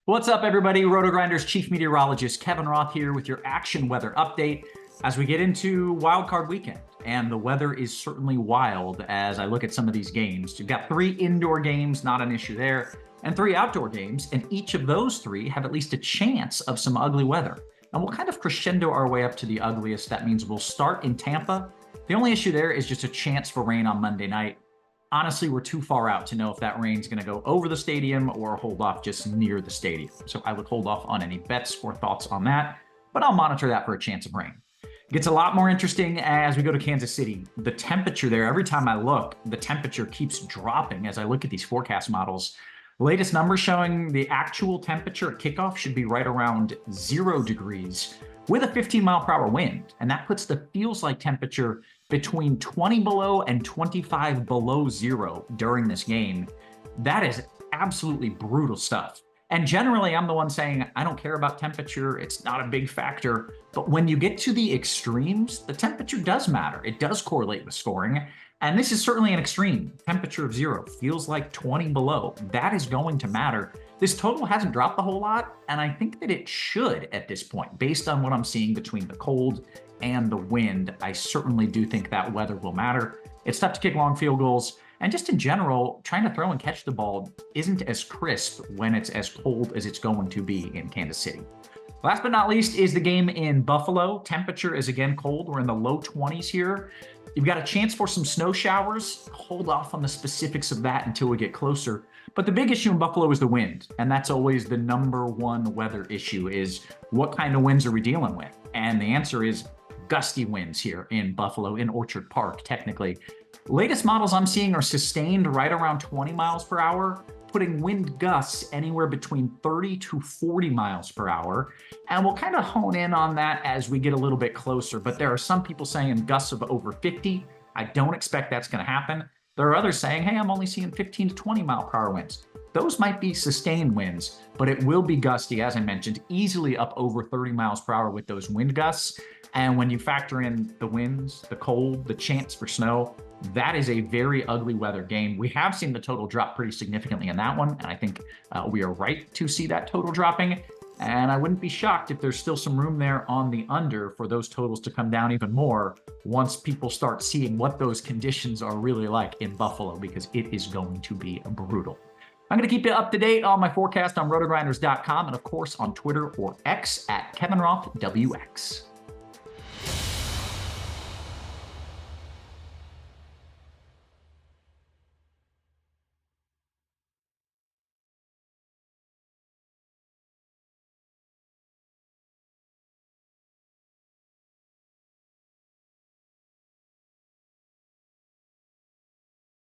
What's up, everybody? RotoGrinders Chief Meteorologist Kevin Roth here with your action weather update as we get into wildcard weekend. And the weather is certainly wild as I look at some of these games. You've got 3 indoor games, not an issue there, and 3 outdoor games, and each of those 3 have at least a chance of some ugly weather. And we'll kind of crescendo our way up to the ugliest. That means we'll start in Tampa. The only issue there is just a chance for rain on Monday night. Honestly, we're too far out to know if that rain's going to go over the stadium or hold off just near the stadium. So I would hold off on any bets or thoughts on that, but I'll monitor that for a chance of rain. It gets a lot more interesting as we go to Kansas City. The temperature there, every time I look, the temperature keeps dropping as I look at these forecast models. The latest numbers showing the actual temperature at kickoff should be right around 0 degrees with a 15-mile-per-hour wind. And that puts the feels like temperature between 20 below and 25 below 0 during this game. That is absolutely brutal stuff. And generally, I'm the one saying, I don't care about temperature. It's not a big factor. But when you get to the extremes, the temperature does matter. It does correlate with scoring. And this is certainly an extreme. Temperature of 0 feels like 20 below. That is going to matter. This total hasn't dropped a whole lot, and I think that it should at this point, based on what I'm seeing between the cold and the wind. I certainly do think that weather will matter. It's tough to kick long field goals, and just in general, trying to throw and catch the ball isn't as crisp when it's as cold as it's going to be in Kansas City. Last but not least is the game in Buffalo. Temperature is again cold. We're in the low 20s here. You've got a chance for some snow showers. Hold off on the specifics of that until we get closer. But the big issue in Buffalo is the wind. And that's always the #1 weather issue is what kind of winds are we dealing with? And the answer is gusty winds here in Buffalo, in Orchard Park, technically. Latest models I'm seeing are sustained right around 20 miles per hour, putting wind gusts anywhere between 30 to 40 miles per hour. And we'll kind of hone in on that as we get a little bit closer. But there are some people saying gusts of over 50. I don't expect that's going to happen. There are others saying, hey, I'm only seeing 15 to 20 mile per hour winds. Those might be sustained winds, but it will be gusty, as I mentioned, easily up over 30 miles per hour with those wind gusts. And when you factor in the winds, the cold, the chance for snow, that is a very ugly weather game. We have seen the total drop pretty significantly in that one, and I think we are right to see that total dropping. And I wouldn't be shocked if there's still some room there on the under for those totals to come down even more once people start seeing what those conditions are really like in Buffalo, because it is going to be brutal. I'm going to keep you up to date on my forecast on RotoGrinders.com and, of course, on Twitter or X at KevinRothWX.